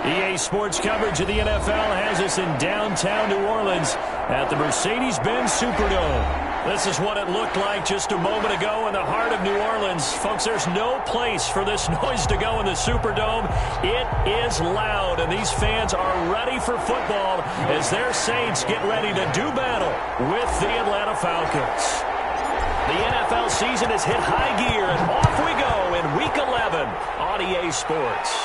EA Sports coverage of the NFL has us in downtown New Orleans at the Mercedes-Benz Superdome. This is what it looked like just a moment ago in the heart of New Orleans. Folks, there's no place for this noise to go in the Superdome. It is loud, and these fans are ready for football as their Saints get ready to do battle with the Atlanta Falcons. The NFL season has hit high gear, and off we go in Week 11 on EA Sports.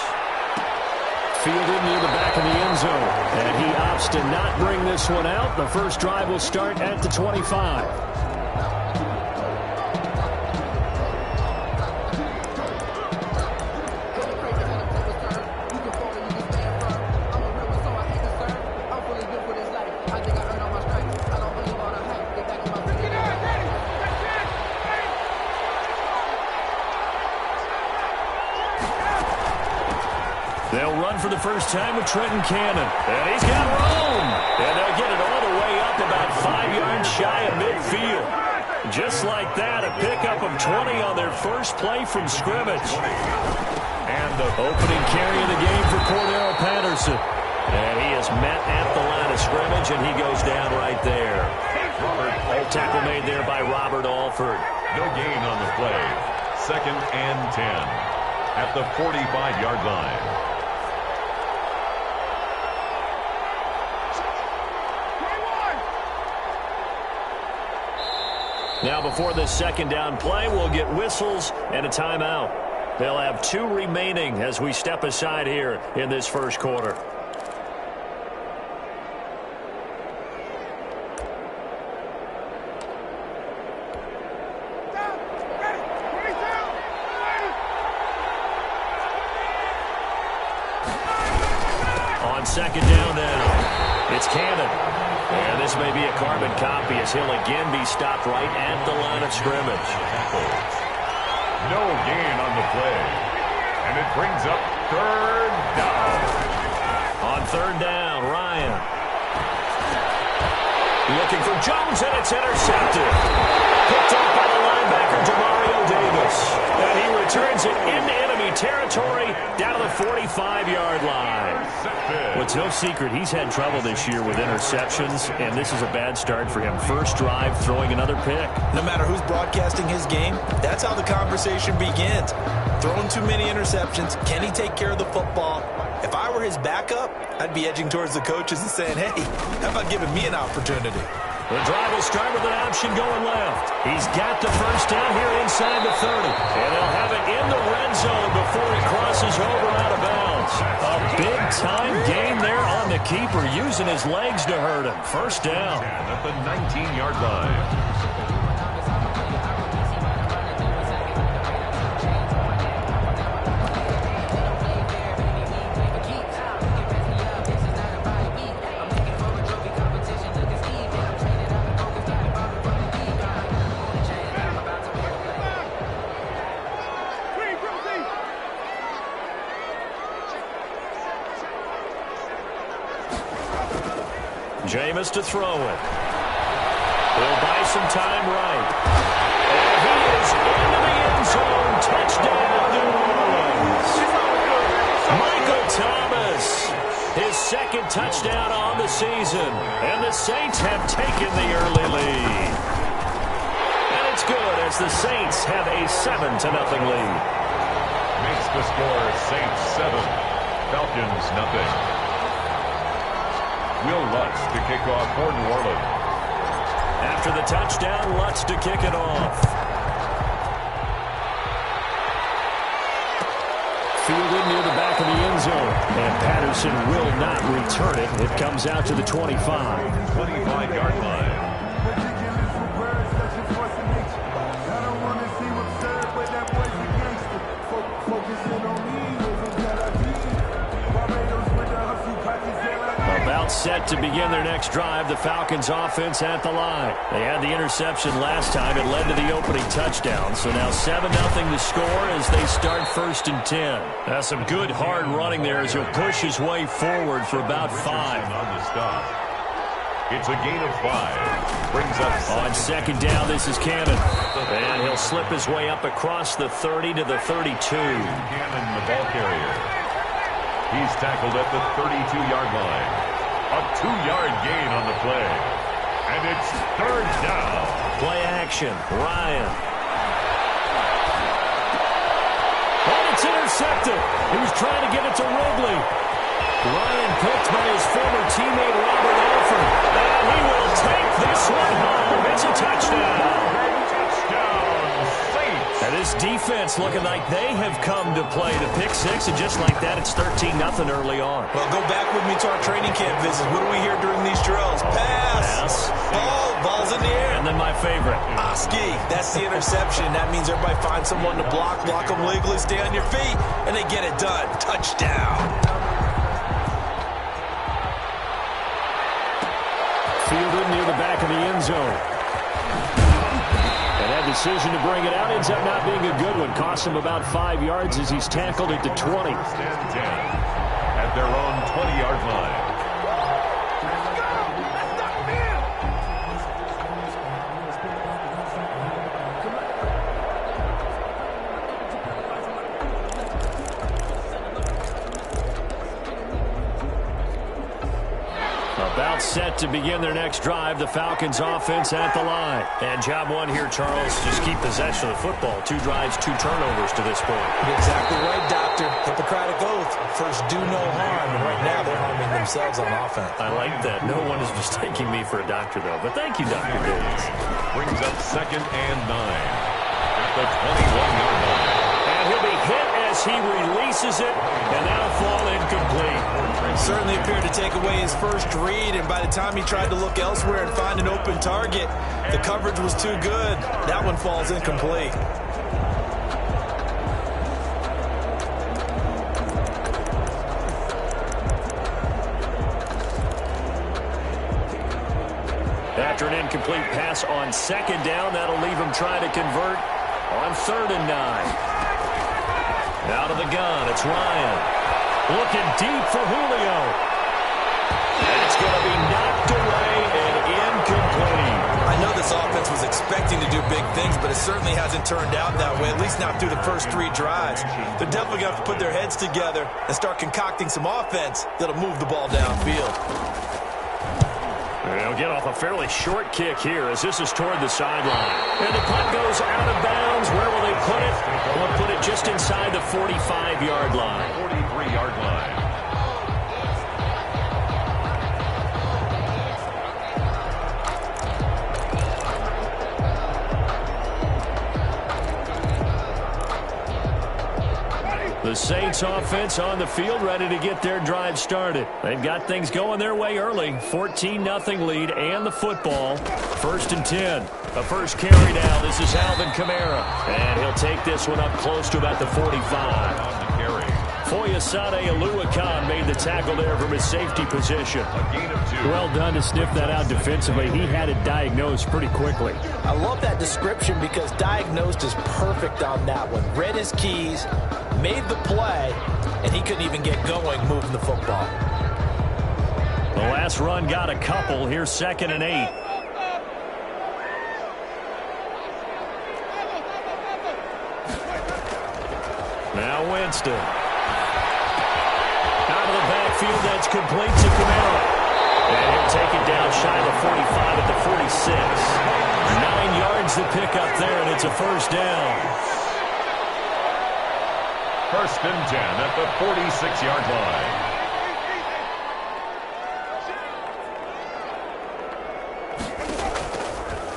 Fielded near the back of the end zone, and he opts to not bring this one out. The first drive will start at the 25. They'll run for the first time with Trenton Cannon. And he's got room. And they'll get it all the way up about 5 yards shy of midfield. Just like that, a pickup of 20 on their first play from scrimmage. And the opening carry of the game for Cordell Patterson. And he is met at the line of scrimmage, and he goes down right there. Tackle made there by Robert Alford. No gain on the play. 2nd and 10 at the 45-yard line. Now before this second down play, we'll get whistles and a timeout. They'll have 2 remaining as we step aside here in this first quarter. On second down now, it's Cannon. And this may be a carbon copy as he'll again be stopped right at the line of scrimmage. No gain on the play. And it brings up 3rd down. On 3rd down, Ryan. Looking for Jones, and it's intercepted. Picked up by the linebacker, Demario Davis. And he returns it into enemy territory down to the 45-yard line. Well, it's no secret he's had trouble this year with interceptions, and this is a bad start for him. First drive, throwing another pick. No matter who's broadcasting his game, that's how the conversation begins. Throwing too many interceptions, can he take care of the football? If I were his backup, I'd be edging towards the coaches and saying, hey, how about giving me an opportunity? The drive will start with an option going left. He's got the first down here inside the 30. And they'll have it in the red zone before he crosses over out of bounds. A big-time gain there on the keeper, using his legs to hurt him. First down. At the 19-yard line. Jameis to throw it. He'll buy some time right. And he is into the end zone. Touchdown, New Orleans. Michael Thomas, his 2nd touchdown on the season. And the Saints have taken the early lead. And it's good as the Saints have a 7-0 lead. Makes the score Saints 7, Falcons 0. Will Lutz to kick off for New Orleans. After the touchdown, Lutz to kick it off. Fielded near the back of the end zone. And Patterson will not return it. It comes out to the 25. 25-yard line. About set to begin their next drive. The Falcons offense at the line. They had the interception last time. It led to the opening touchdown. So now 7-0 to score as they start 1st and 10. That's some good hard running there as he'll push his way forward for about 5. On the stop. It's a gain of 5. Brings up on 2nd down. This is Cannon. And he'll slip his way up across the 30 to the 32. Cannon, the ball carrier. He's tackled at the 32-yard line. A 2-yard gain on the play. And it's third down. Play action. Ryan. And it's intercepted. He was trying to get it to Ridley. Ryan picked by his former teammate Robert Alford. And he will take this one home. It's a touchdown. And this defense looking like they have come to play the pick six, and just like that, it's 13-0 early on. Well, go back with me to our training camp visits. What do we hear during these drills? Pass. Ball's in the air. And then my favorite. Oski. That's the interception. That means everybody finds someone to block them legally, stay on your feet, and they get it done. Touchdown. Fielded near the back of the end zone. And that decision to bring it out ends up not being a good one. Costs him about 5 yards as he's tackled at the 20. Stand 10 at their own 20-yard line. About set to begin their next drive. The Falcons offense at the line. And job one here, Charles, just keep possession of the football. 2 drives, 2 turnovers to this point. You're exactly right, Doctor. Hippocratic oath. First, do no harm. And right now, they're harming themselves on offense. I like that. No one is mistaking me for a doctor, though. But thank you, Dr. Davis. Brings up 2nd and 9 at the 21-yard line. And he'll be hit as he releases it, and that'll fall incomplete. Certainly appeared to take away his first read, and by the time he tried to look elsewhere and find an open target, the coverage was too good. That one falls incomplete. After an incomplete pass on 2nd down, that'll leave him trying to convert on 3rd and 9. Out of the gun, it's Ryan. Looking deep for Julio. That's going to be knocked away and incomplete. I know this offense was expecting to do big things, but it certainly hasn't turned out that way, at least not through the first 3 drives. They're definitely going to have to put their heads together and start concocting some offense that'll move the ball downfield. They'll get off a fairly short kick here as this is toward the sideline. And the punt goes out of bounds. Where will they put it? They'll put it just inside the 45-yard line. 43-yard line. The Saints offense on the field, ready to get their drive started. They've got things going their way early. 14-0 lead and the football. 1st and 10. The first carry now. This is Alvin Kamara. And he'll take this one up close to about the 45. On the carry. Foyesade Oluwakan made the tackle there from his safety position. A gain of 2. Well done to sniff that out defensively. He had it diagnosed pretty quickly. I love that description because diagnosed is perfect on that one. Read his keys, made the play, and he couldn't even get going moving the football. The last run got a couple. Here's 2nd and 8. Now Winston. Out of the backfield, that's complete to Kamara. And he'll take it down shy of the 45 at the 46. 9 yards to pick up there, and it's a first down. 1st and 10 at the 46-yard line.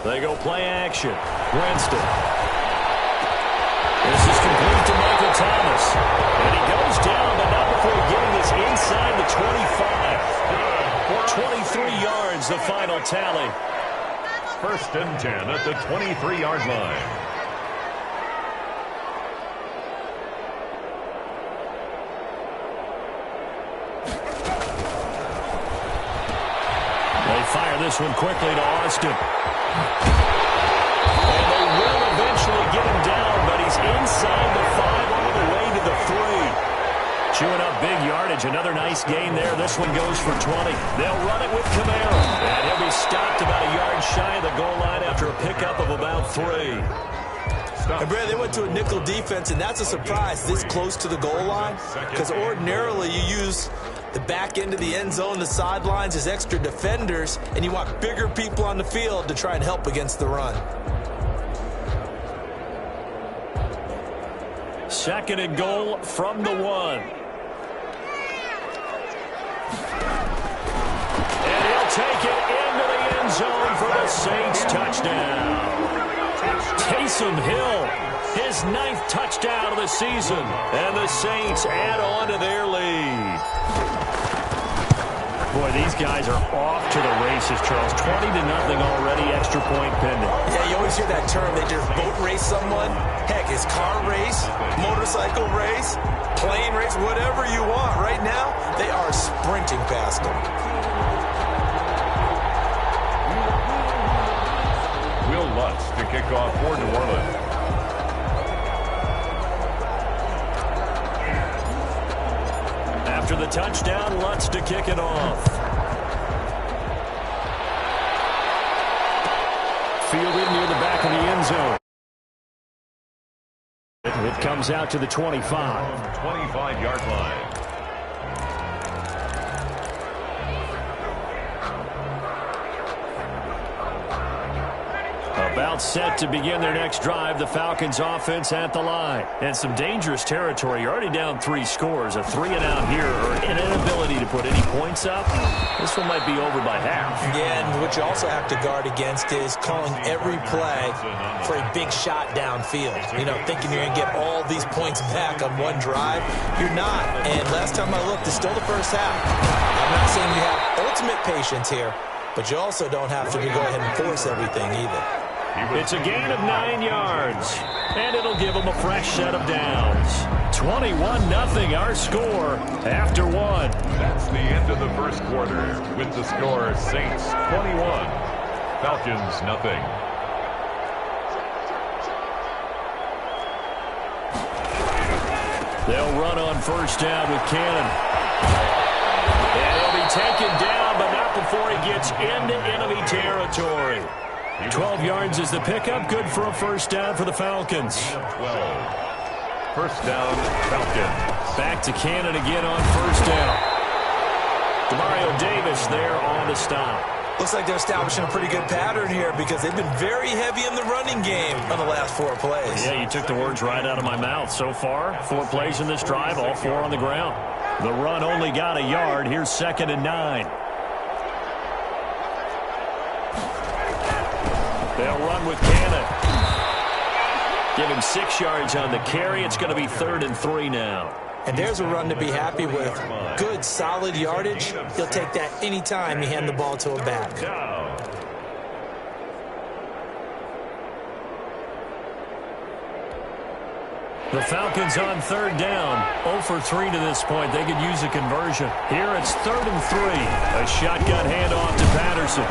They go play action. Winston. This is complete to Michael Thomas. And he goes down, but not before getting this inside the 25. 23 yards, the final tally. 1st and 10 at the 23-yard line. They fire this one quickly to Austin. And they will eventually get him down, but he's inside the 5 all the way to the 3. Chewing up big yardage. Another nice gain there. This one goes for 20. They'll run it with Kamara. And he'll be stopped about a yard shy of the goal line after a pickup of about 3. And Brad, they went to a nickel defense, and that's a surprise this close to the goal line, because ordinarily you use the back end of the end zone, the sidelines as extra defenders, and you want bigger people on the field to try and help against the run. Second and goal from the 1. And he'll take it into the end zone for the Saints touchdown. Taysom Hill, his 9th touchdown of the season, and the Saints add on to their lead. Boy, these guys are off to the races, Charles. 20-0 already, extra point pending. Yeah, you always hear that term. They just boat race someone. Heck, it's car race, motorcycle race, plane race, whatever you want. Right now, they are sprinting past them. Will Lutz to kick off for New Orleans. After the touchdown, Lutz to kick it off. Fielded near the back of the end zone. It comes out to the 25. 25-yard line. About set to begin their next drive, the Falcons offense at the line. And some dangerous territory. You're already down 3 scores. A 3-and-out here, or an inability to put any points up. This one might be over by half. Yeah, and what you also have to guard against is calling every play for a big shot downfield. You know, thinking you're going to get all these points back on one drive. You're not. And last time I looked, it's still the first half. I'm not saying you have ultimate patience here, but you also don't have to go ahead and force everything either. It's a gain of 9 yards, and it'll give them a fresh set of downs. 21-0 our score after 1. That's the end of the first quarter with the score Saints 21, Falcons nothing. They'll run on first down with Cannon. And he'll be taken down, but not before he gets into enemy territory. 12 yards is the pickup. Good for a first down for the Falcons. 12. First down, Falcons. Back to Cannon again on first down. Demario Davis there on the stop. Looks like they're establishing a pretty good pattern here because they've been very heavy in the running game on the last 4 plays. Yeah, you took the words right out of my mouth. So far, 4 plays in this drive, all 4 on the ground. The run only got a yard. Here's 2nd and 9. They'll run with Cannon. Give him 6 yards on the carry. It's going to be 3rd and 3 now. And there's a run to be happy with. Good, solid yardage. He'll take that anytime you hand the ball to a back. The Falcons on 3rd down. 0 for 3 to this point. They could use a conversion. Here it's 3rd and 3. A shotgun handoff to Patterson.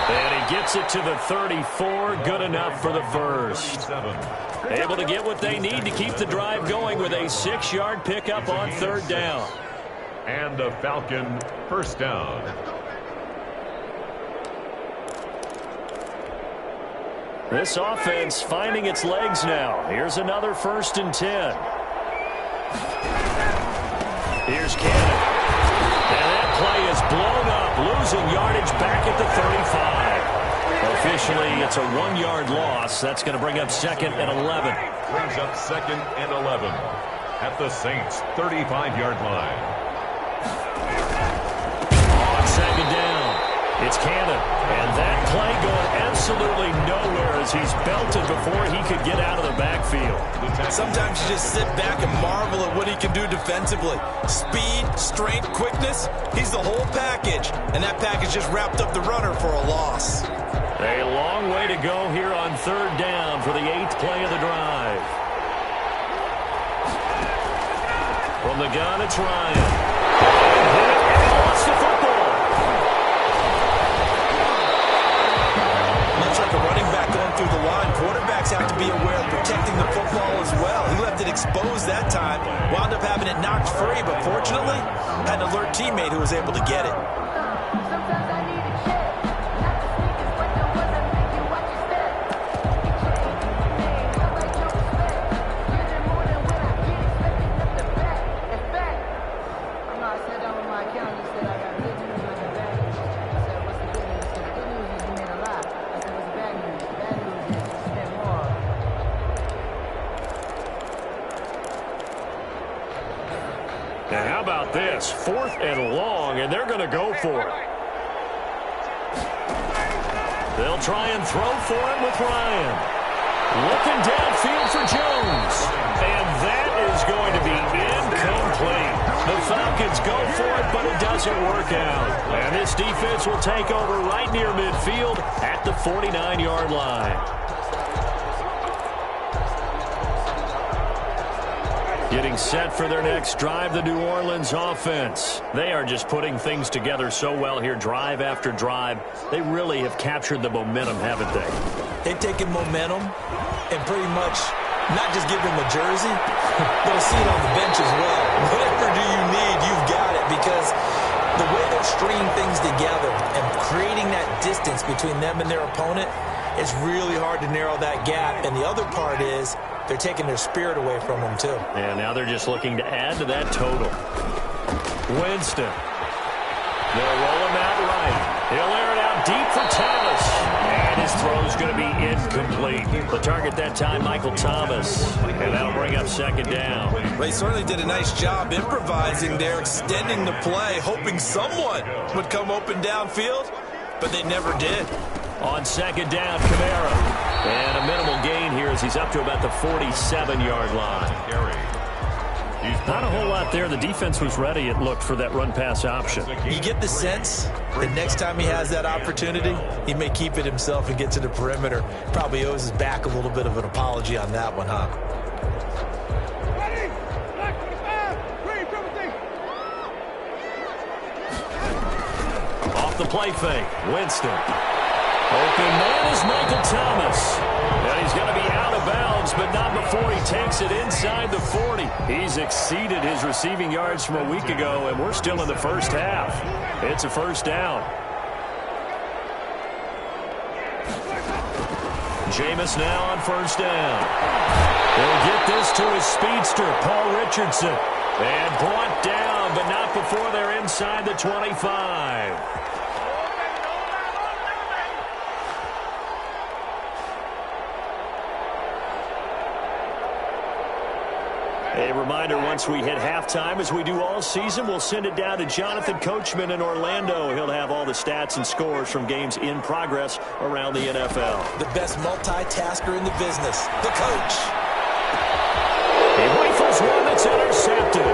And he gets it to the 34. Good enough for the first. Able to get what they need to keep the drive going with a 6-yard pickup on 3rd down. And a Falcon first down. This offense finding its legs now. Here's another 1st and 10. Here's Cannon. And that play is blown up, losing yardage back at the 35. Officially, it's a 1-yard loss. That's going to bring up 2nd and 11. Brings up 2nd and 11 at the Saints' 35-yard line. On 2nd down, it's Cannon. And that play going absolutely nowhere as he's belted before he could get out of the backfield. Sometimes you just sit back and marvel at what he can do defensively. Speed, strength, quickness, he's the whole package. And that package just wrapped up the runner for a loss. A long way to go here on 3rd down for the 8th play of the drive. From the gun, it's Ryan. And lost the football. Much like a running back going through the line, quarterbacks have to be aware of protecting the football as well. He left it exposed that time, wound up having it knocked free, but fortunately, had an alert teammate who was able to get it. my account, he said, I got good news and I got bad news. I said, what's the good news? He said, the good news is you made a lot. I said, what's the bad news? The bad news is you spent more. Now, how about this? 4th and long, and they're going to go for it. They'll try and throw for it with Ryan. Looking downfield for Jones. And that is going to be incomplete. The Falcons go for it, but it doesn't work out. And this defense will take over right near midfield at the 49-yard line. Getting set for their next drive, the New Orleans offense. They are just putting things together so well here, drive after drive. They really have captured the momentum, haven't they? They've taken momentum and pretty much not just give them a jersey, but a seat on the bench as well. Whatever do you need, you've got it, because the way they're stringing things together and creating that distance between them and their opponent, it's really hard to narrow that gap. And the other part is they're taking their spirit away from them, too. And now they're just looking to add to that total. Winston. They'll roll him out right. He'll air it out deep for Thomas. And his throw's going to be incomplete. The target that time, Michael Thomas. And that'll bring up 2nd down. Well, he certainly did a nice job improvising there, extending the play, hoping someone would come open downfield, but they never did. On 2nd down, Kamara. And a minimal gain here as he's up to about the 47-yard line. Not a whole lot there. The defense was ready, it looked, for that run-pass option. You get the sense that next time he has that opportunity, he may keep it himself and get to the perimeter. Probably owes his back a little bit of an apology on that one, huh? Off the play fake, Winston. Open man is Michael Thomas. And he's going to be out of bounds, but not before he takes it inside the 40. He's exceeded his receiving yards from a week ago, and we're still in the first half. It's a 1st down. Jameis now on 1st down. He'll get this to his speedster, Paul Richardson. And brought down, but not before they're inside the 25. A reminder, once we hit halftime, as we do all season, we'll send it down to Jonathan Coachman in Orlando. He'll have all the stats and scores from games in progress around the NFL. The best multitasker in the business, the coach. He rifles one that's intercepted.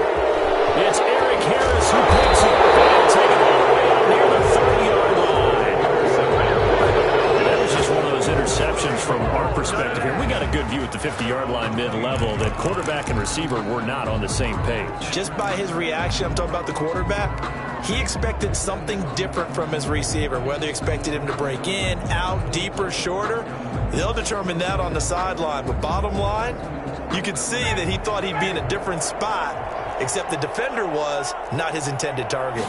It's Eric Harris who picks it. And take it all the way out near the 30-yard line. That was just one of those interceptions from our perspective here. We got a good view at the 50-yard line mid-level that quarterback and receiver were not on the same page. Just by his reaction, I'm talking about the quarterback, he expected something different from his receiver, whether he expected him to break in, out, deeper, shorter. They'll determine that on the sideline. But bottom line, you could see that he thought he'd be in a different spot, except the defender was not his intended target.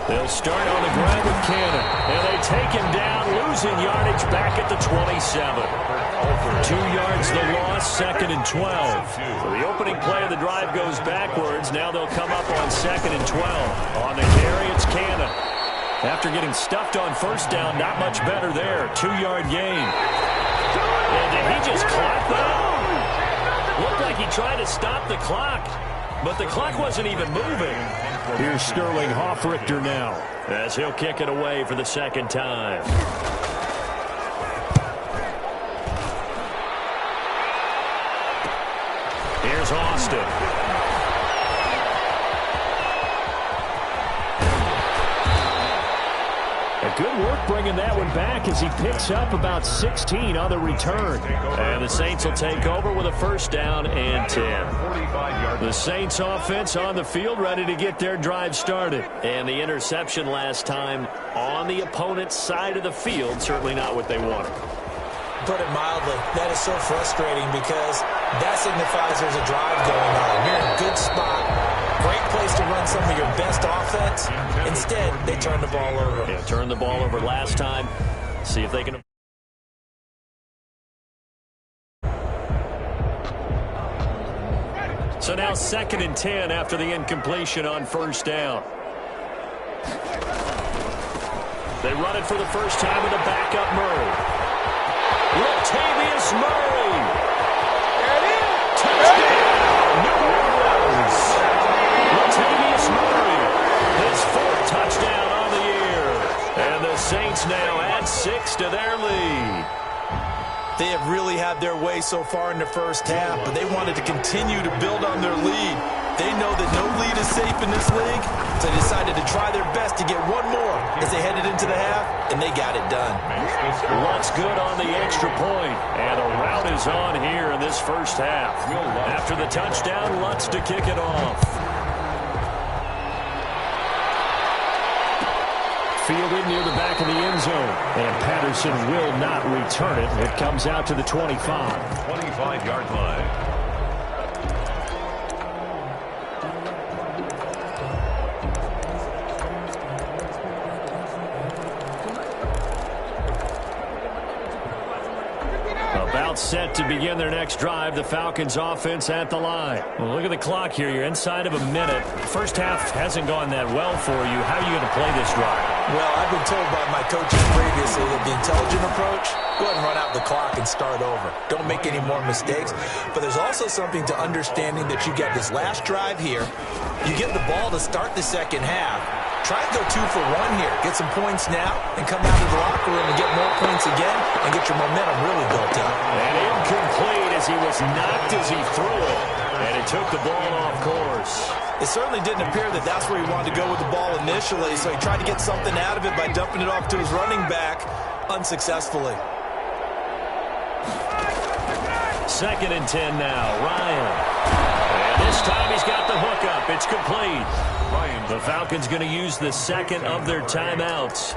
They'll start on the ground with Cannon, and they take him down, losing yardage back at the 27. 2 yards the loss, 2nd and 12. So the opening play of the drive goes backwards. Now they'll come up on 2nd and 12. On the carry, it's Cannon. After getting stuffed on 1st down, not much better there. 2-yard gain. And did he just clock that? Looked like he tried to stop the clock, but the clock wasn't even moving. Here's Sterling Hoffrichter now, as he'll kick it away for the 2nd time. Here's Austin. Good work bringing that one back as he picks up about 16 on the return. And the Saints will take over with a 1st down and 10. The Saints offense on the field ready to get their drive started. And the interception last time on the opponent's side of the field, certainly not what they wanted. Put it mildly, that is so frustrating because that signifies there's a drive going on. You're in a good spot. Great place to run some of your best offense. Instead, they turn the ball over. Yeah, turned the ball over last time. See if they can. So So now 2nd and 10 after the incompletion on first down. They run it for the first time with a backup Murray. Latavius Murray. Touchdown, New Orleans. Latavius Murray, his 4th touchdown on the year. And the Saints now add 6 to their lead. They have really had their way so far in the first half, but they wanted to continue to build on their lead. They know that no lead is safe in this league, so they decided to try their best to get one more as they headed into the half, and they got it done. Lutz good on the extra point, and a rout is on here in this first half. After the touchdown, Lutz to kick it off. Fielded near the back of the end zone, and Patterson will not return it. It comes out to the 25. 25-yard line. About set to begin their next drive. The Falcons offense at the line. Well, look at the clock here. You're inside of a minute. First half hasn't gone that well for you. How are you going to play this drive? Well, I've been told by my coaches previously that the intelligent approach, go ahead and run out the clock and start over. Don't make any more mistakes. But there's also something to understanding that you get this last drive here. You get the ball to start the second half. Try and go 2 for 1 here. Get some points now and come out of the locker room and get more points again and get your momentum really built up. And incomplete as he was knocked as he threw it. And it took the ball off course. It certainly didn't appear that that's where he wanted to go with the ball initially, so he tried to get something out of it by dumping it off to his running back unsuccessfully. 2nd and 10 now. Ryan. And this time he's got the hook up. It's complete. The Falcons going to use the 2nd of their timeouts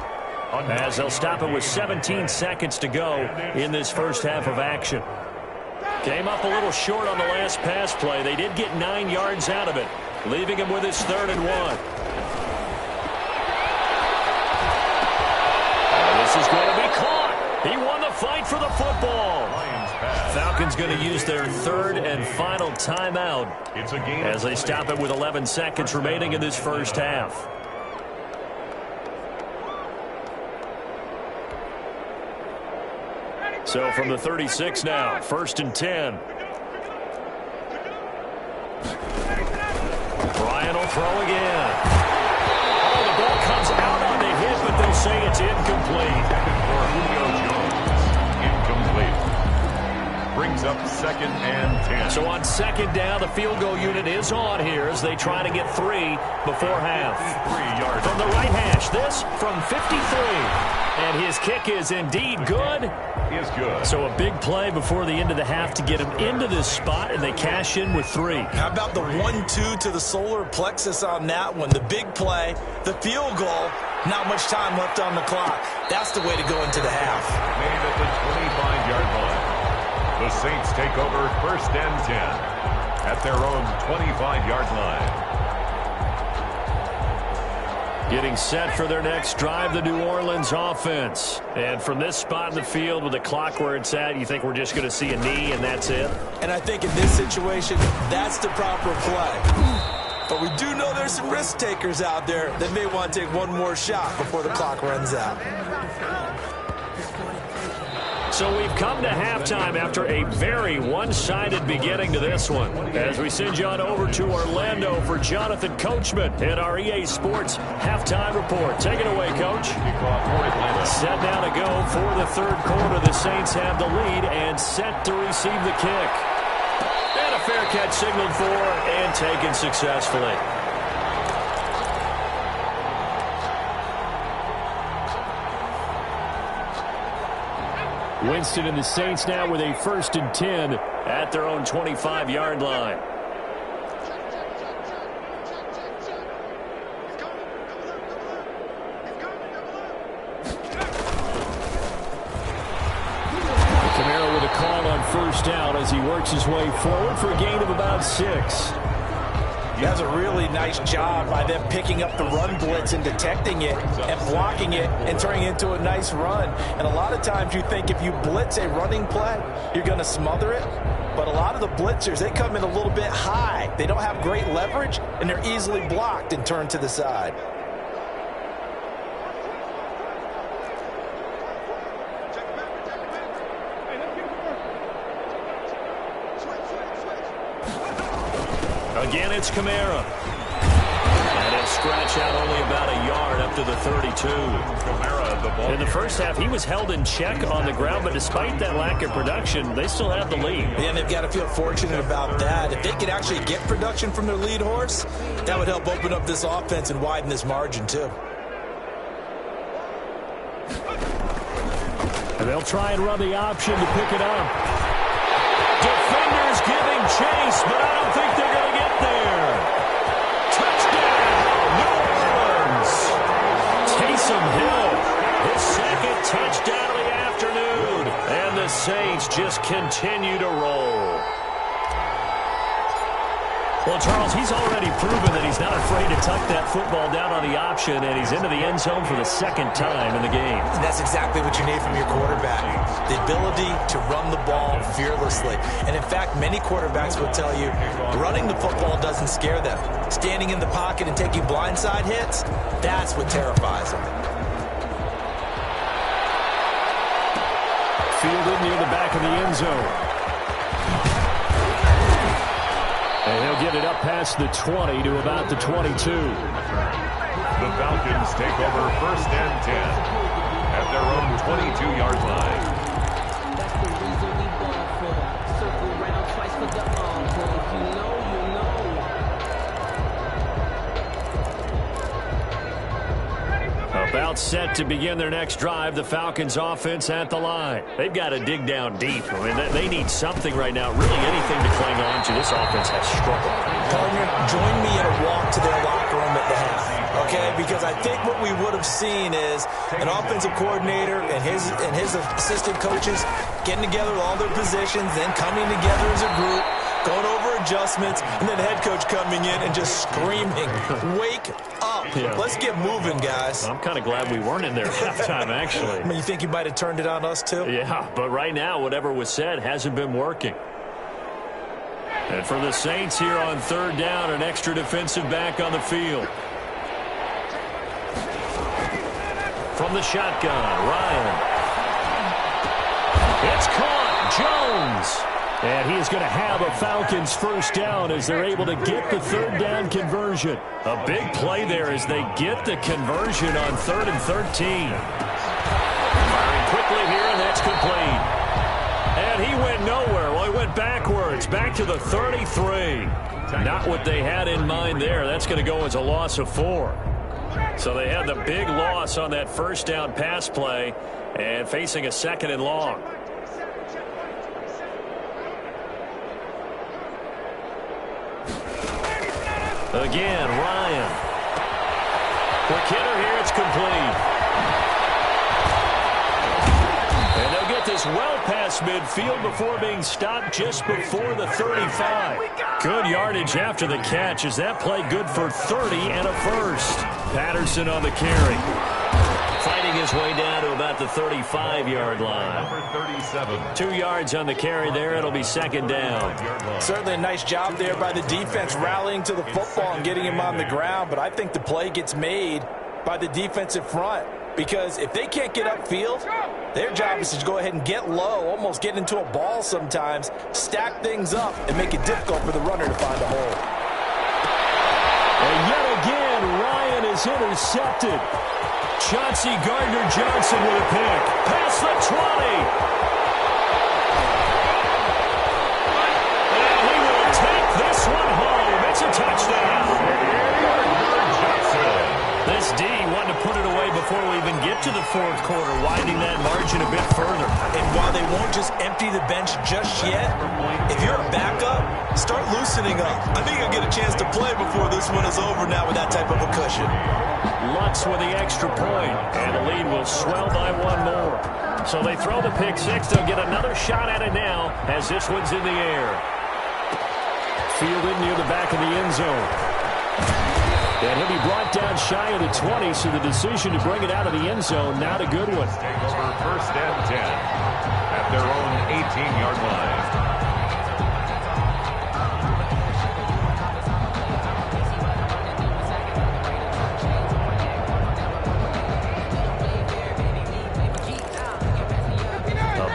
as they'll stop it with 17 seconds to go in this first half of action. Came up a little short on the last pass play. They did get 9 yards out of it, leaving him with his 3rd and 1. And this is going to be caught. He won the fight for the football. Falcons going to use their 3rd and final timeout as they stop it with 11 seconds remaining in this first half. So from the 36 now, 1st and 10. Ryan will throw again. Oh, the ball comes out on the hit, but they'll say it's incomplete. Brings up 2nd and 10. So on 2nd down, the field goal unit is on here as they try to get 3 before half. 3 yards. From the right hash, this from 53. And his kick is indeed good. Is good. So a big play before the end of the half to get him into this spot, and they cash in with 3. How about the 1-2 to the solar plexus on that one? The big play, the field goal, not much time left on the clock. That's the way to go into the half. Made at the 25-yard line. The Saints take over 1st and 10 at their own 25-yard line. Getting set for their next drive, the New Orleans offense. And from this spot in the field with the clock where it's at, you think we're just going to see a knee and that's it? And I think in this situation, that's the proper play. But we do know there's some risk takers out there that may want to take one more shot before the clock runs out. So we've come to halftime after a very one-sided beginning to this one. As we send you on over to Orlando for Jonathan Coachman in our EA Sports Halftime Report. Take it away, Coach. Set now to go for the 3rd quarter. The Saints have the lead and set to receive the kick. And a fair catch signaled for and taken successfully. Winston and the Saints now with a 1st and 10 at their own 25-yard line. Kamara with a call on 1st down as he works his way forward for a gain of about 6. That's a really nice job by them picking up the run blitz and detecting it and blocking it and turning it into a nice run. And a lot of times you think if you blitz a running play, you're going to smother it. But a lot of the blitzers, they come in a little bit high. They don't have great leverage, and they're easily blocked and turned to the side. Again, it's Kamara. And he'll scratch out only about a yard up to the 32. Kamara, the ball. In the first half, he was held in check on the ground, but despite that lack of production, they still have the lead. And they've got to feel fortunate about that. If they could actually get production from their lead horse, that would help open up this offense and widen this margin, too. And they'll try and run the option to pick it up. Defenders giving chase, but I don't think they're going to get there. Touchdown, New Orleans. Taysom Hill, his second touchdown of the afternoon. And the Saints just continue to roll. Well, Charles, he's already proven that he's not afraid to tuck that football down on the option, and he's into the end zone for the second time in the game. And that's exactly what you need from your quarterback, the ability to run the ball fearlessly. And, in fact, many quarterbacks will tell you running the football doesn't scare them. Standing in the pocket and taking blindside hits, that's what terrifies them. Fielded near the back of the end zone. And he'll get it up past the 20 to about the 22. The Falcons take over 1st and 10 at their own 22-yard line. That's the reason we ball for. Circle round twice for the encore. If you know, you know. About set to begin their next drive, the Falcons offense at the line. They've got to dig down deep. I mean, they need something right now, really anything to cling on to. This offense has struggled. Partner, join me in a walk to their locker room at the half, okay? Because I think what we would have seen is an offensive coordinator and his assistant coaches getting together with all their positions, then coming together as a group, going over adjustments, and then the head coach coming in and just screaming, wake up. Yeah. Let's get moving, guys. I'm kind of glad we weren't in there at halftime, actually. I mean, you think you might have turned it on us, too? Yeah, but right now, whatever was said hasn't been working. And for the Saints here on 3rd down, an extra defensive back on the field. From the shotgun, Ryan. It's caught, Jones. And he is going to have a Falcons 1st down as they're able to get the 3rd down conversion. A big play there as they get the conversion on 3rd and 13. Firing quickly here, and that's complete. And he went nowhere. Well, he went backwards, back to the 33. Not what they had in mind there. That's going to go as a loss of 4. So they had the big loss on that 1st down pass play and facing a 2nd and long. Again, Ryan. Quick hitter here, it's complete. And they'll get this well past midfield before being stopped just before the 35. Good yardage after the catch. Is that play good for 30 and a first? Patterson on the carry. Fighting his way down to about the 35-yard line. Number 37. 2 yards on the carry there. It'll be 2nd down. Certainly a nice job there by the defense rallying to the football and getting him on the ground, but I think the play gets made by the defensive front because if they can't get upfield, their job is to go ahead and get low, almost get into a ball sometimes, stack things up, and make it difficult for the runner to find a hole. And yet again, Ryan is intercepted. Chauncey Gardner-Johnson with a pick. Past the 20. And he will take this one home. It's a touchdown. This D wanted to put it away before we even get to the 4th quarter, widening that margin a bit further. And while they won't just empty the bench just yet, if you're a backup, start loosening up. I think you'll get a chance to play before this one is over now with that type of a cushion. Lutz with the extra point, and the lead will swell by 1 more. So they throw the pick 6. They'll get another shot at it now as this one's in the air. Fielded near the back of the end zone. And he'll be brought down shy of the 20, so the decision to bring it out of the end zone, not a good one. Take over first and 10 at their own 18-yard line.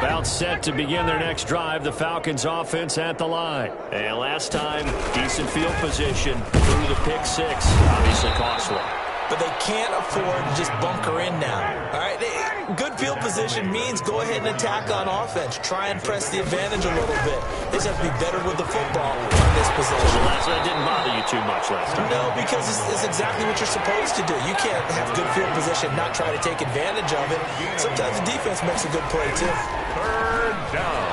About set to begin their next drive, the Falcons offense at the line. And last time, decent field position through the pick six. Obviously costly. But they can't afford to just bunker in now. All right, good field position means go ahead and attack on offense. Try and press the advantage a little bit. They just have to be better with the football in this possession. That didn't bother you too much last time. No, because it's exactly what you're supposed to do. You can't have good field position, not try to take advantage of it. Sometimes the defense makes a good play, too. Third down.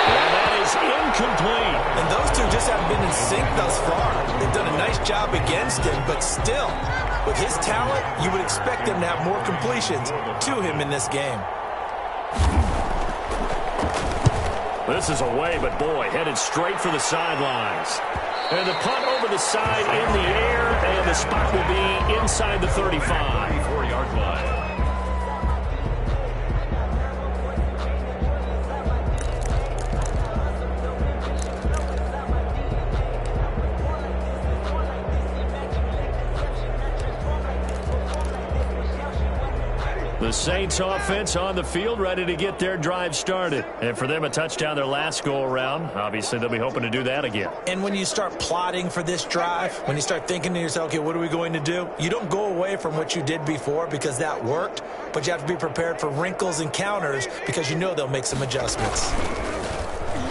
And that is incomplete. And those two just haven't been in sync thus far. They've done a nice job against him, but still, with his talent, you would expect them to have more completions to him in this game. This is away, but boy, headed straight for the sidelines. And the punt over the side in the air, and the spot will be inside the 35. 34-yard line. The Saints offense on the field, ready to get their drive started. And for them, a touchdown their last go-around. Obviously, they'll be hoping to do that again. And when you start plotting for this drive, when you start thinking to yourself, okay, what are we going to do? You don't go away from what you did before because that worked, but you have to be prepared for wrinkles and counters because you know they'll make some adjustments.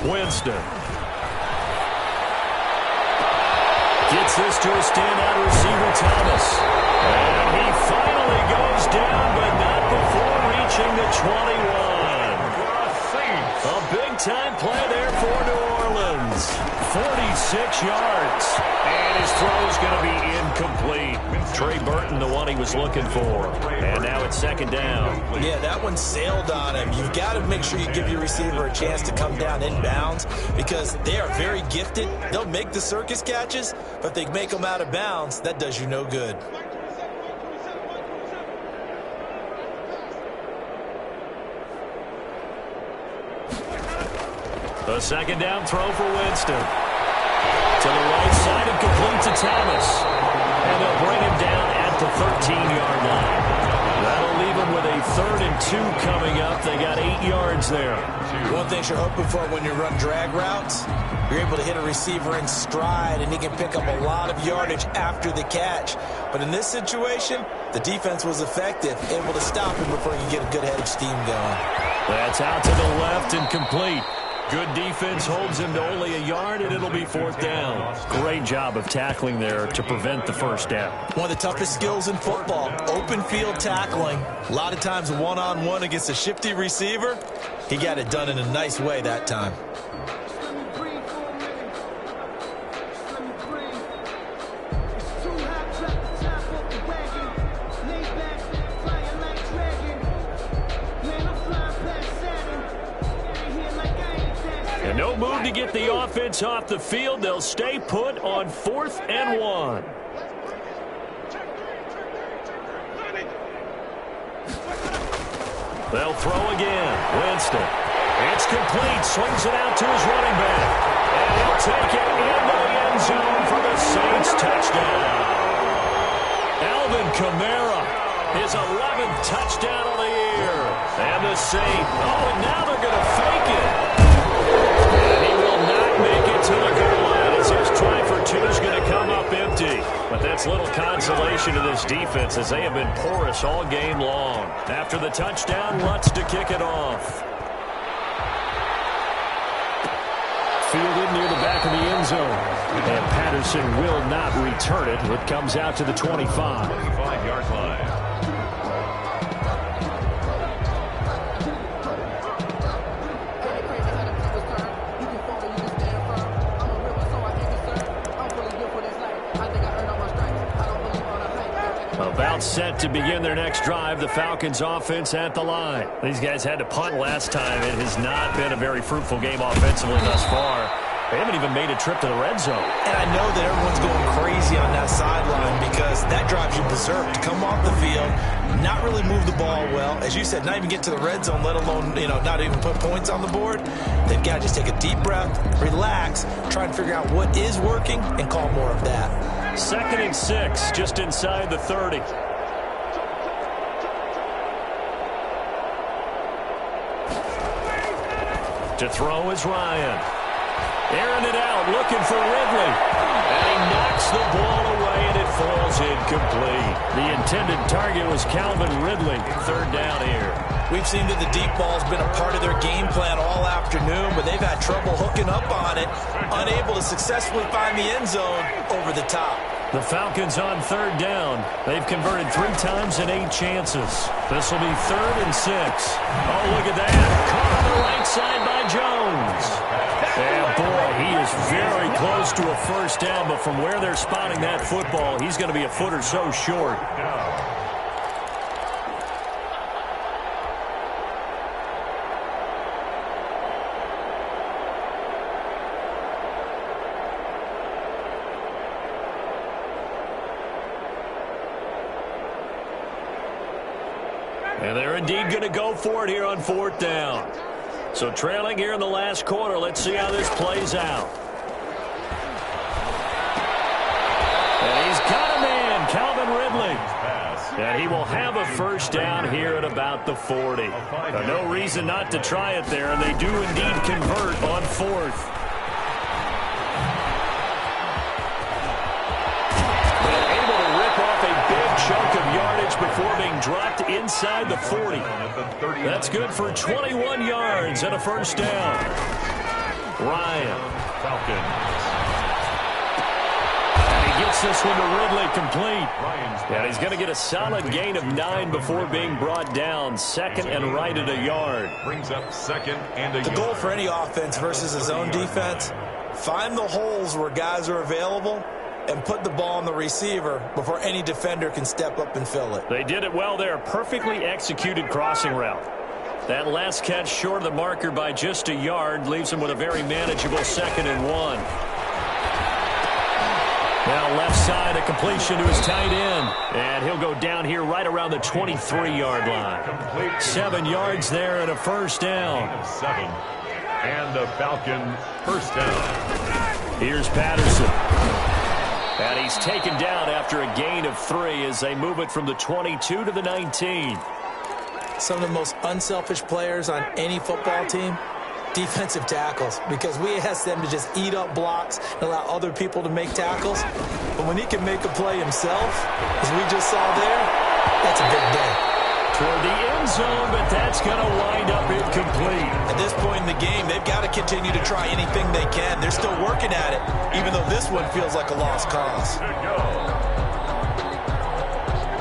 Winston gets this to a standout receiver, Thomas. And he finally goes down, but not before reaching the 21. A big-time play there for New Orleans. 46 yards. And his throw is going to be incomplete. Trey Burton, the one he was looking for. And now it's second down. Yeah, that one sailed on him. You've got to make sure you give your receiver a chance to come down inbounds because they are very gifted. They'll make the circus catches, but if they make them out of bounds, that does you no good. A second down throw for Winston. To the right side and complete to Thomas. And they'll bring him down at the 13-yard line. That'll leave him with a 3rd and 2 coming up. They got 8 yards there. One thing you're hoping for when you run drag routes, you're able to hit a receiver in stride, and he can pick up a lot of yardage after the catch. But in this situation, the defense was effective, able to stop him before you get a good head of steam going. That's out to the left and complete. Good defense holds him to only a yard, and it'll be 4th down. Great job of tackling there to prevent the first down. One of the toughest skills in football, open field tackling. A lot of times one-on-one against a shifty receiver. He got it done in a nice way that time. No move to get the offense off the field. They'll stay put on 4th and 1. They'll throw again. Winston. It's complete. Swings it out to his running back. And he'll take it into the end zone for the Saints touchdown. Alvin Kamara, his 11th touchdown of the year. And the Saints, and now they're going to fake it. Make it to the goal line as his try for 2 is going to come up empty. But that's little consolation to this defense as they have been porous all game long. After the touchdown, Lutz to kick it off. Fielded near the back of the end zone. And Patterson will not return it. It comes out to the 25. 25-yard line. About set to begin their next drive, the Falcons offense at the line. These guys had to punt last time. It has not been a very fruitful game offensively thus far. They haven't even made a trip to the red zone. And I know that everyone's going crazy on that sideline because that drives you berserk to come off the field, not really move the ball well. As you said, not even get to the red zone, let alone, not even put points on the board. They've got to just take a deep breath, relax, try and figure out what is working, and call more of that. 2nd and 6, just inside the 30. To throw is Ryan. Airing it out, looking for Ridley. And he knocks the ball away, and it falls incomplete. The intended target was Calvin Ridley. 3rd down here. We've seen that the deep ball's been a part of their game plan all afternoon, but they've had trouble hooking up on it, unable to successfully find the end zone over the top. The Falcons on 3rd down. They've converted 3 times in 8 chances. This will be 3rd and 6. Oh, look at that. Caught on the right side by Jones. And boy, he is very close to a first down, but from where they're spotting that football, he's going to be a foot or so short. And they're indeed going to go for it here on 4th down. So trailing here in the last quarter, let's see how this plays out. And he's got a man, Calvin Ridley. And he will have a first down here at about the 40. No reason not to try it there, and they do indeed convert on 4th. Chunk of yardage before being dropped inside the 40. That's good for 21 yards and a first down. Ryan. Falcons. And he gets this one to Ridley complete. And he's going to get a solid gain of 9 before being brought down. 2nd and right at a yard. Brings up 2nd and a yard. The goal for any offense versus his own defense, find the holes where guys are available and put the ball on the receiver before any defender can step up and fill it. They did it well there. Perfectly executed crossing route. That last catch short of the marker by just a yard leaves him with a very manageable 2nd and 1. Now left side, a completion to his tight end. And he'll go down here right around the 23-yard line. 7 yards there and a first down. 7. And a Falcon first down. Here's Patterson. And he's taken down after a gain of 3 as they move it from the 22 to the 19. Some of the most unselfish players on any football team, defensive tackles, because we ask them to just eat up blocks and allow other people to make tackles. But when he can make a play himself, as we just saw there, that's a big day. Toward the end zone, but that's going to wind up incomplete. At this point in the game, they've got to continue to try anything they can. They're still working at it, even though this one feels like a lost cause.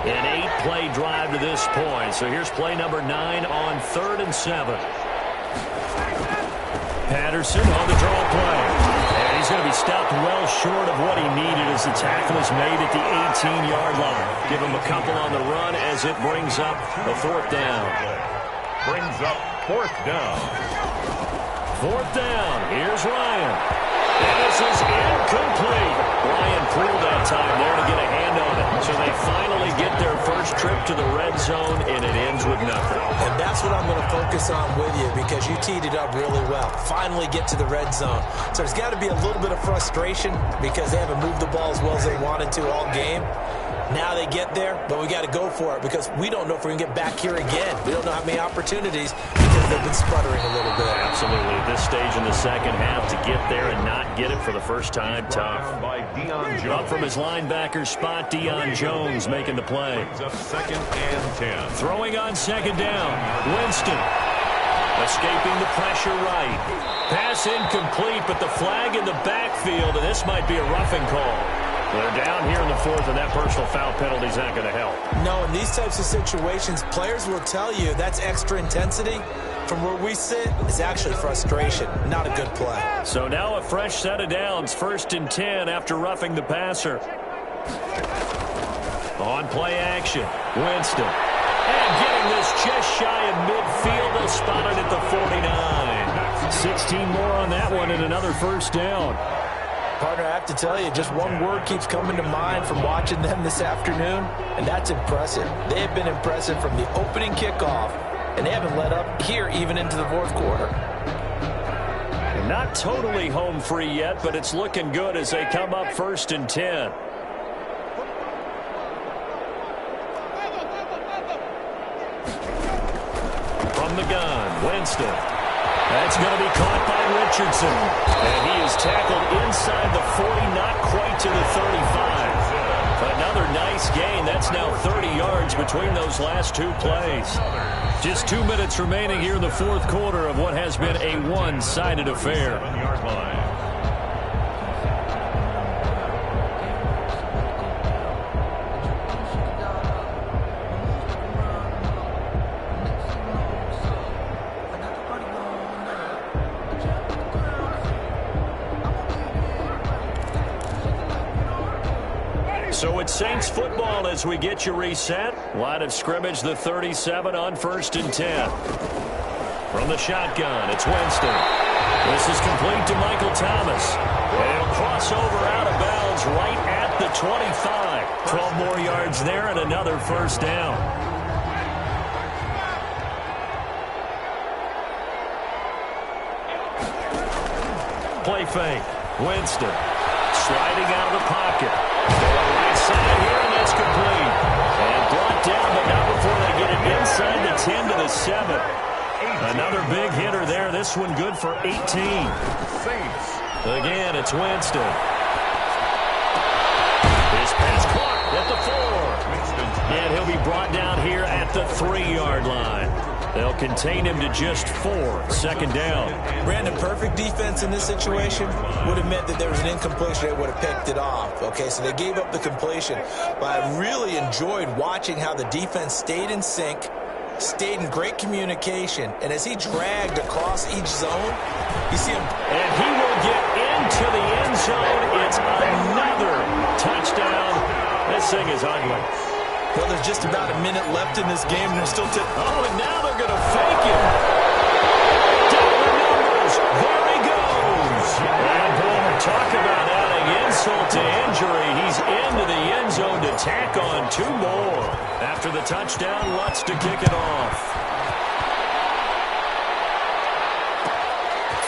An 8-play drive to this point. So here's play number 9 on 3rd and 7. Patterson on the draw play. And he's going to be stopped well short of what he needed as the tackle is made at the 18-yard line. Give him a couple on the run as it brings up a 4th down. Brings up 4th down. 4th down. Here's Ryan. And this is incomplete. Ryan pulled that time there to get a hand on it. So they finally get their first trip to the red zone, and it ends with nothing. And that's what I'm going to focus on with you because you teed it up really well. Finally get to the red zone. So there's got to be a little bit of frustration because they haven't moved the ball as well as they wanted to all game. Now they get there, but we got to go for it because we don't know if we can get back here again. We don't know how many opportunities because they've been sputtering a little bit. Absolutely. At this stage in the second half, to get there and not get it for the first time, tough. By Deion Jones. Up from his linebacker spot, Deion Jones making the play. Brings up 2nd and 10. Throwing on 2nd down. Winston. Escaping the pressure right. Pass incomplete, but the flag in the backfield, and this might be a roughing call. They're down here in the 4th, and that personal foul penalty is not going to help. No, in these types of situations, players will tell you that's extra intensity. From where we sit, it's actually frustration, not a good play. So now a fresh set of downs, 1st and 10 after roughing the passer. On play action, Winston. And getting this just shy of midfield, they'll spot it at the 49. 16 more on that one and another first down. Partner, I have to tell you, just one word keeps coming to mind from watching them this afternoon, and that's impressive. They have been impressive from the opening kickoff, and they haven't let up here even into the fourth quarter. Not totally home free yet, but it's looking good as they come up 1st and 10. From the gun, Winston. That's going to be caught by Richardson. And he is tackled inside the 40, not quite to the 35. Another nice gain. That's now 30 yards between those last two plays. Just 2 minutes remaining here in the fourth quarter of what has been a one-sided affair. 7-yard line. So it's Saints football as we get you reset. Line of scrimmage, the 37 on 1st and 10. From the shotgun, it's Winston. This is complete to Michael Thomas. And he'll cross over out of bounds right at the 25. 12 more yards there and another first down. Play fake. Winston sliding out of the pocket. Right side here, and that's complete. And brought down, but not before they get it inside the 10 to the 7. Another big hitter there. This one good for 18. Saints. Again, it's Winston. This pass caught at the 4. And he'll be brought down here at the 3-yard line. They'll contain him to just 4. 2nd down. Brandon, perfect defense in this situation would have meant that there was an incompletion. They would have picked it off. Okay, so they gave up the completion. But I really enjoyed watching how the defense stayed in sync, stayed in great communication, and as he dragged across each zone, you see him. And he will get into the end zone. It's another touchdown. This thing is ugly. Well, there's just about a minute left in this game, and they're still oh, and now they're going to fake him. Down the numbers. There he goes. And boy, talk about adding insult to injury. He's into the end zone to tack on 2 more. After the touchdown, Lutz to kick it off.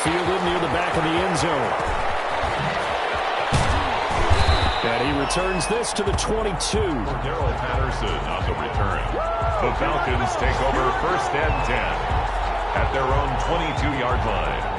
Fielded near the back of the end zone. And he returns this to the 22. Darrell Patterson on the return. The Falcons take over 1st and 10 at their own 22-yard line.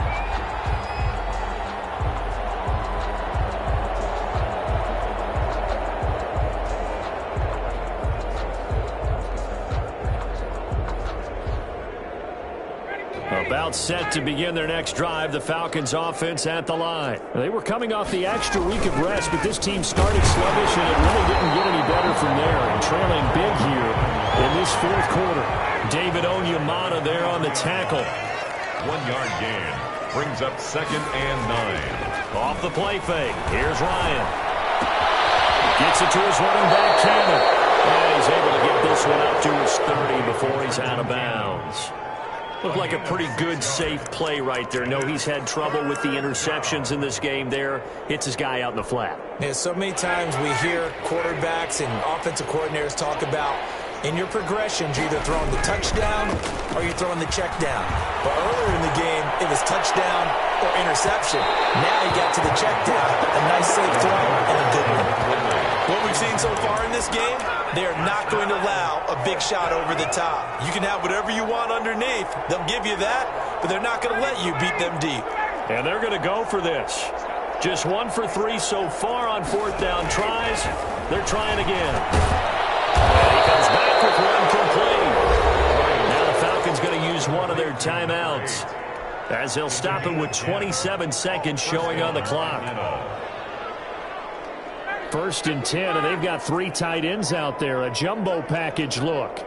About set to begin their next drive, the Falcons offense at the line. They were coming off the extra week of rest, but this team started sluggish, and it really didn't get any better from there. And trailing big here in this fourth quarter. David Onyemata there on the tackle. 1-yard gain brings up 2nd and 9. Off the play fake. Here's Ryan. Gets it to his running back, Cannon. And he's able to get this one up to his 30 before he's out of bounds. Looked like a pretty good, safe play right there. No, he's had trouble with the interceptions in this game there. Hits his guy out in the flat. Yeah, so many times we hear quarterbacks and offensive coordinators talk about in your progressions, you're either throwing the touchdown or you're throwing the check down. But earlier in the game, it was touchdown or interception. Now he got to the check down. A nice, safe throw and a good one. What we've seen so far in this game, they are not going to allow a big shot over the top. You can have whatever you want underneath. They'll give you that, but they're not going to let you beat them deep. And they're going to go for this. Just 1 for 3 so far on 4th down tries. They're trying again. And he comes back with one complete. Now the Falcons going to use one of their timeouts as they'll stop it with 27 seconds showing on the clock. 1st and 10, and they've got 3 tight ends out there. A jumbo package look.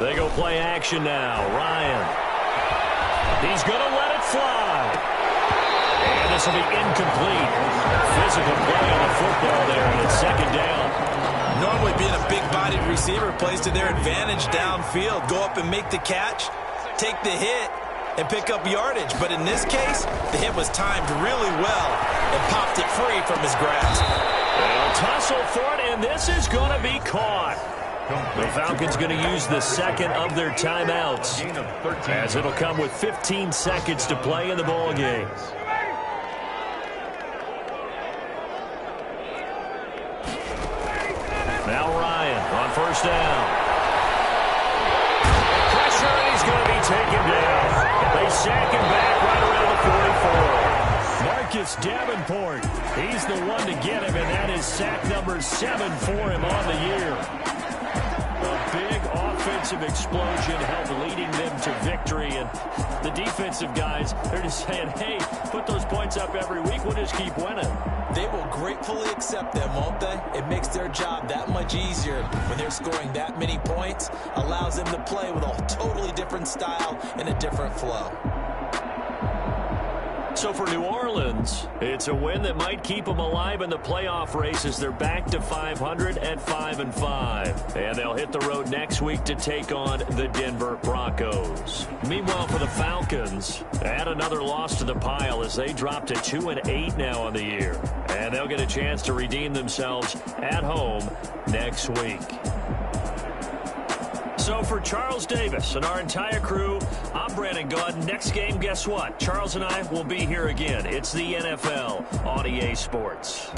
They go play action now. Ryan. He's going to let it fly. And this will be incomplete. Physical play on the football there, and it's 2nd down. Normally being a big-bodied receiver plays to their advantage downfield. Go up and make the catch, take the hit, and pick up yardage. But in this case, the hit was timed really well and popped it free from his grasp. They'll tussle for it, and this is going to be caught. The Falcons going to use the second of their timeouts, as it'll come with 15 seconds to play in the ball game. Now Ryan on first down. Pressure, and he's going to be taken down. They sack him back right around the 44. Marcus Davenport, he's the one to get him, and that is sack number 7 for him on the year. A big offensive explosion helped leading them to victory, and the defensive guys, they're just saying, hey, put those points up every week, we'll just keep winning. They will gratefully accept them, won't they? It makes their job that much easier when they're scoring that many points, allows them to play with a totally different style and a different flow. So for New Orleans, it's a win that might keep them alive in the playoff race as they're back to 500 at 5-5. And they'll hit the road next week to take on the Denver Broncos. Meanwhile, for the Falcons, add another loss to the pile as they drop to 2-8 now on the year. And they'll get a chance to redeem themselves at home next week. So for Charles Davis and our entire crew, I'm Brandon Gaudin. Next game, guess what? Charles and I will be here again. It's the NFL on EA Sports.